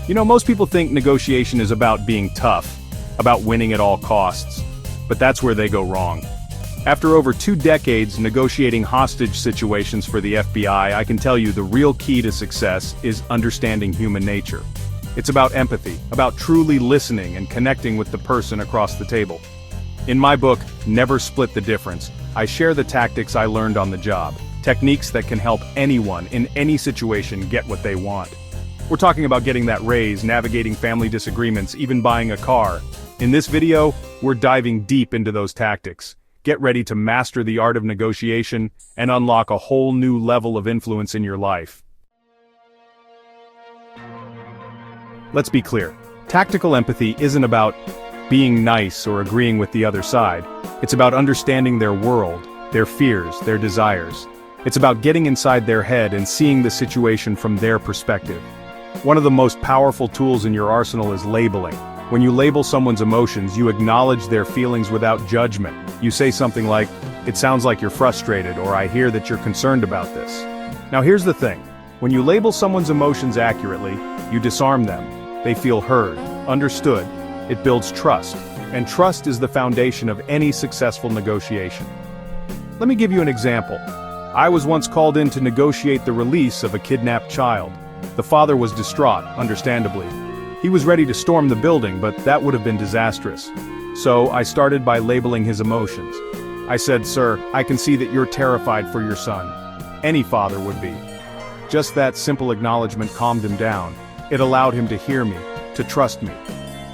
You know, most people think negotiation is about being tough, about winning at all costs. But that's where they go wrong. After over 2 decades negotiating hostage situations for the FBI, I can tell you the real key to success is understanding human nature. It's about empathy, about truly listening and connecting with the person across the table. In my book, Never Split the Difference, I share the tactics I learned on the job, techniques that can help anyone in any situation get what they want. We're talking about getting that raise, navigating family disagreements, even buying a car. In this video, we're diving deep into those tactics. Get ready to master the art of negotiation and unlock a whole new level of influence in your life. Let's be clear. Tactical empathy isn't about being nice or agreeing with the other side. It's about understanding their world, their fears, their desires. It's about getting inside their head and seeing the situation from their perspective. One of the most powerful tools in your arsenal is labeling. When you label someone's emotions, you acknowledge their feelings without judgment. You say something like, "It sounds like you're frustrated," or "I hear that you're concerned about this." Now here's the thing. When you label someone's emotions accurately, you disarm them. They feel heard, understood. It builds trust. And trust is the foundation of any successful negotiation. Let me give you an example. I was once called in to negotiate the release of a kidnapped child. The father was distraught, understandably. He was ready to storm the building, but that would have been disastrous. So I started by labeling his emotions. I said, "Sir, I can see that you're terrified for your son. Any father would be." Just that simple acknowledgement calmed him down. It allowed him to hear me, to trust me.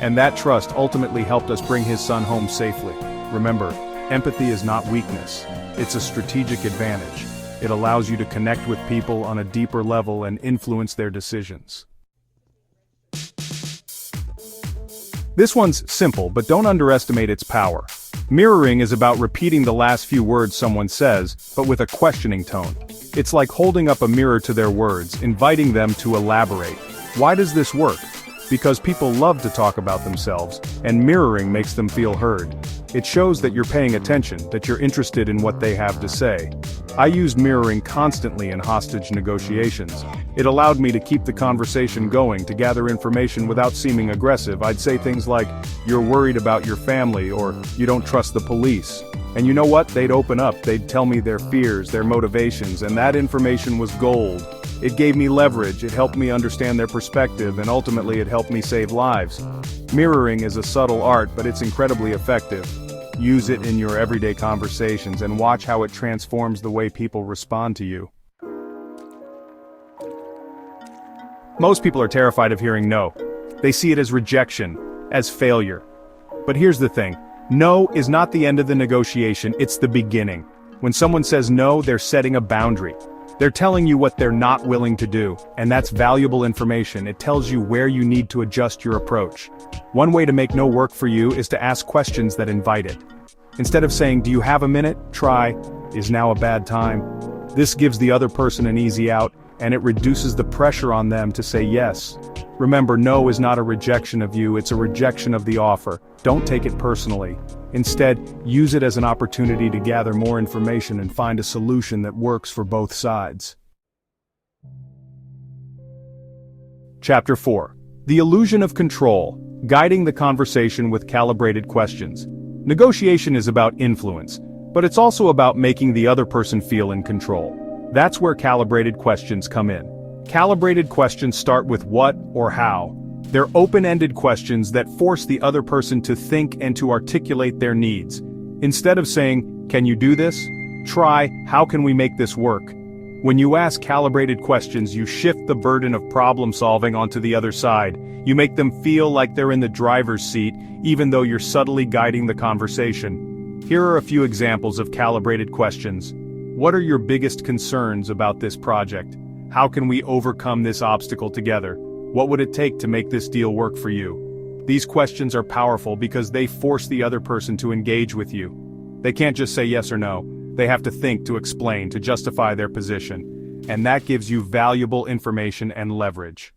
And that trust ultimately helped us bring his son home safely. Remember, empathy is not weakness. It's a strategic advantage. It allows you to connect with people on a deeper level and influence their decisions. This one's simple, but don't underestimate its power. Mirroring is about repeating the last few words someone says, but with a questioning tone. It's like holding up a mirror to their words, inviting them to elaborate. Why does this work? Because people love to talk about themselves, and mirroring makes them feel heard. It shows that you're paying attention, that you're interested in what they have to say. I used mirroring constantly in hostage negotiations. It allowed me to keep the conversation going, to gather information without seeming aggressive. I'd say things like, "You're worried about your family," or "You don't trust the police." And you know what? They'd open up, they'd tell me their fears, their motivations, and that information was gold. It gave me leverage, it helped me understand their perspective, and ultimately it helped me save lives. Mirroring is a subtle art, but it's incredibly effective. Use it in your everyday conversations and watch how it transforms the way people respond to you. Most people are terrified of hearing no. They see it as rejection, as failure. But here's the thing. No is not the end of the negotiation, it's the beginning. When someone says no, they're setting a boundary. They're telling you what they're not willing to do, and that's valuable information. It tells you where you need to adjust your approach. One way to make no work for you is to ask questions that invite it. Instead of saying, "Do you have a minute?" try, "Is now a bad time?" This gives the other person an easy out, and it reduces the pressure on them to say yes. Remember, no is not a rejection of you, it's a rejection of the offer. Don't take it personally. Instead, use it as an opportunity to gather more information and find a solution that works for both sides. Chapter 4. The Illusion of Control, Guiding the Conversation with Calibrated Questions. Negotiation is about influence, but it's also about making the other person feel in control. That's where calibrated questions come in. Calibrated questions start with what or how. They're open-ended questions that force the other person to think and to articulate their needs. Instead of saying, "Can you do this?" try, "How can we make this work?" When you ask calibrated questions, you shift the burden of problem solving onto the other side. You make them feel like they're in the driver's seat, even though you're subtly guiding the conversation. Here are a few examples of calibrated questions. What are your biggest concerns about this project? How can we overcome this obstacle together? What would it take to make this deal work for you? These questions are powerful because they force the other person to engage with you. They can't just say yes or no. They have to think, to explain, to justify their position. And that gives you valuable information and leverage.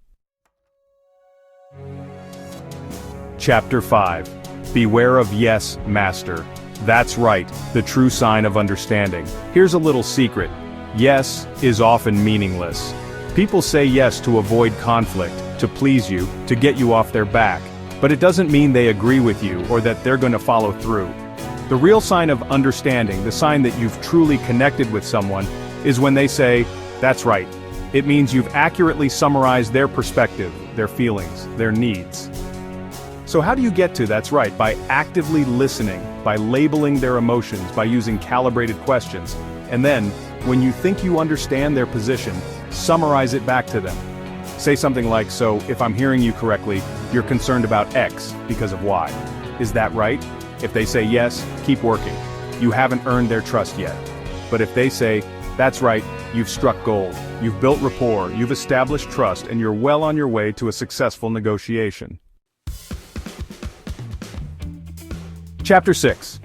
Chapter 5. Beware of yes, master. That's right, the true sign of understanding. Here's a little secret. Yes is often meaningless. People say yes to avoid conflict, to please you, to get you off their back, but it doesn't mean they agree with you or that they're going to follow through. The real sign of understanding, the sign that you've truly connected with someone, is when they say, "That's right." It means you've accurately summarized their perspective, their feelings, their needs. So how do you get to "that's right"? By actively listening, by labeling their emotions, by using calibrated questions, and then, when you think you understand their position, summarize it back to them. Say something like, "So, if I'm hearing you correctly, you're concerned about X because of Y. Is that right?" If they say yes, keep working. You haven't earned their trust yet. But if they say, "That's right," you've struck gold. You've built rapport, you've established trust, and you're well on your way to a successful negotiation. Chapter 6.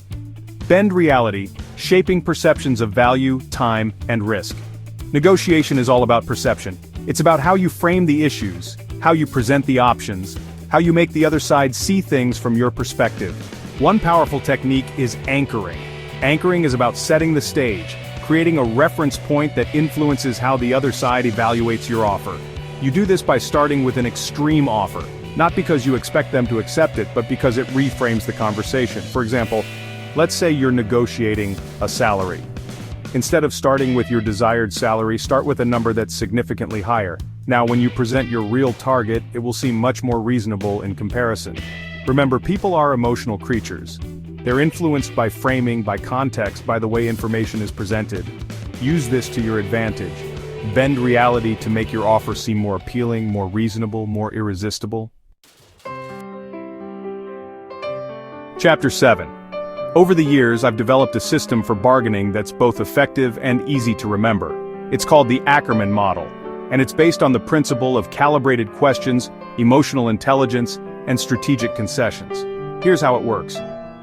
Bend reality, shaping perceptions of value, time, and risk. Negotiation is all about perception. It's about how you frame the issues, how you present the options, how you make the other side see things from your perspective. One powerful technique is anchoring. Anchoring is about setting the stage, creating a reference point that influences how the other side evaluates your offer. You do this by starting with an extreme offer, not because you expect them to accept it, but because it reframes the conversation. For example, let's say you're negotiating a salary. Instead of starting with your desired salary, start with a number that's significantly higher. Now, when you present your real target, it will seem much more reasonable in comparison. Remember, people are emotional creatures. They're influenced by framing, by context, by the way information is presented. Use this to your advantage. Bend reality to make your offer seem more appealing, more reasonable, more irresistible. Chapter 7. Over the years, I've developed a system for bargaining that's both effective and easy to remember. It's called the Ackerman model, and it's based on the principle of calibrated questions, emotional intelligence, and strategic concessions. Here's how it works.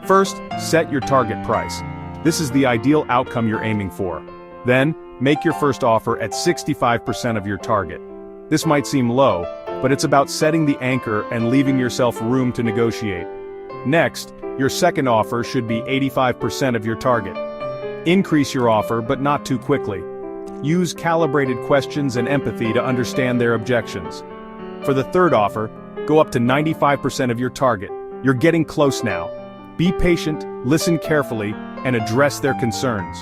First, set your target price. This is the ideal outcome you're aiming for. Then, make your first offer at 65% of your target. This might seem low, but it's about setting the anchor and leaving yourself room to negotiate. Next, your second offer should be 85% of your target. Increase your offer, but not too quickly. Use calibrated questions and empathy to understand their objections. For the third offer, go up to 95% of your target. You're getting close now. Be patient, listen carefully, and address their concerns.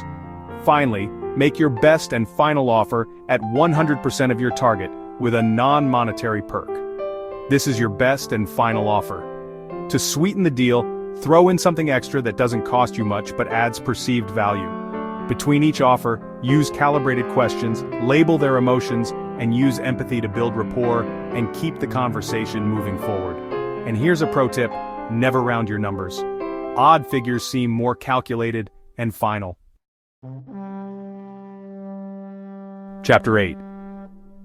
Finally, make your best and final offer at 100% of your target, with a non-monetary perk. This is your best and final offer. To sweeten the deal, throw in something extra that doesn't cost you much but adds perceived value. Between each offer, use calibrated questions, label their emotions, and use empathy to build rapport and keep the conversation moving forward. And here's a pro tip: never round your numbers. Odd figures seem more calculated and final. Chapter 8.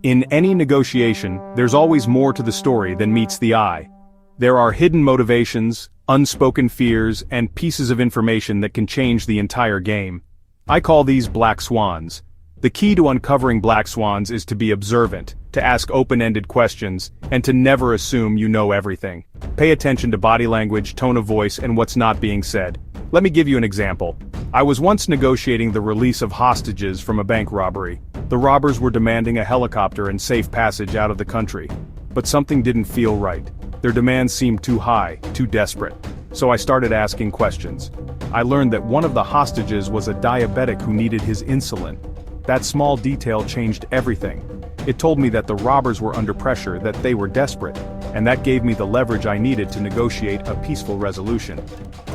In any negotiation, there's always more to the story than meets the eye. There are hidden motivations, unspoken fears, and pieces of information that can change the entire game. I call these black swans. The key to uncovering black swans is to be observant, to ask open-ended questions, and to never assume you know everything. Pay attention to body language, tone of voice, and what's not being said. Let me give you an example. I was once negotiating the release of hostages from a bank robbery. The robbers were demanding a helicopter and safe passage out of the country. But something didn't feel right. Their demands seemed too high, too desperate. So I started asking questions. I learned that one of the hostages was a diabetic who needed his insulin. That small detail changed everything. It told me that the robbers were under pressure, that they were desperate, and that gave me the leverage I needed to negotiate a peaceful resolution.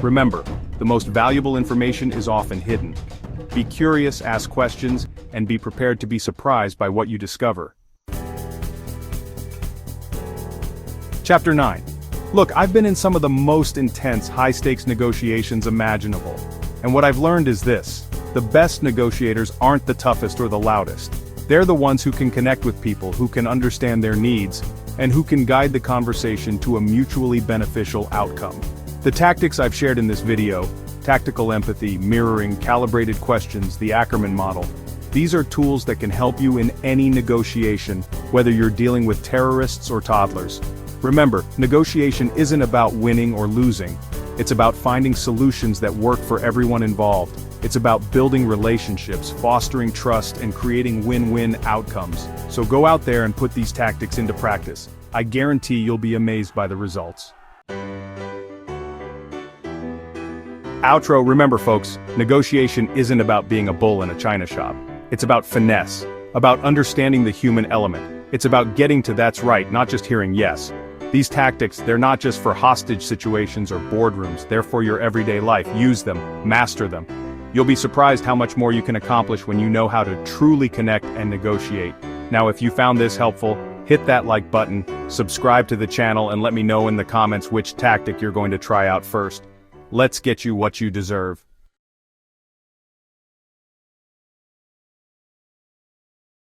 Remember, the most valuable information is often hidden. Be curious, ask questions, and be prepared to be surprised by what you discover. Chapter 9. Look, I've been in some of the most intense, high-stakes negotiations imaginable. And what I've learned is this: the best negotiators aren't the toughest or the loudest. They're the ones who can connect with people, who can understand their needs, and who can guide the conversation to a mutually beneficial outcome. The tactics I've shared in this video, tactical empathy, mirroring, calibrated questions, the Ackerman model, these are tools that can help you in any negotiation, whether you're dealing with terrorists or toddlers. Remember, negotiation isn't about winning or losing. It's about finding solutions that work for everyone involved. It's about building relationships, fostering trust, and creating win-win outcomes. So go out there and put these tactics into practice. I guarantee you'll be amazed by the results. Outro, remember folks, negotiation isn't about being a bull in a china shop. It's about finesse, about understanding the human element. It's about getting to that's right, not just hearing yes. These tactics, they're not just for hostage situations or boardrooms, they're for your everyday life. Use them, master them. You'll be surprised how much more you can accomplish when you know how to truly connect and negotiate. Now, if you found this helpful, hit that like button, subscribe to the channel, and let me know in the comments which tactic you're going to try out first. Let's get you what you deserve.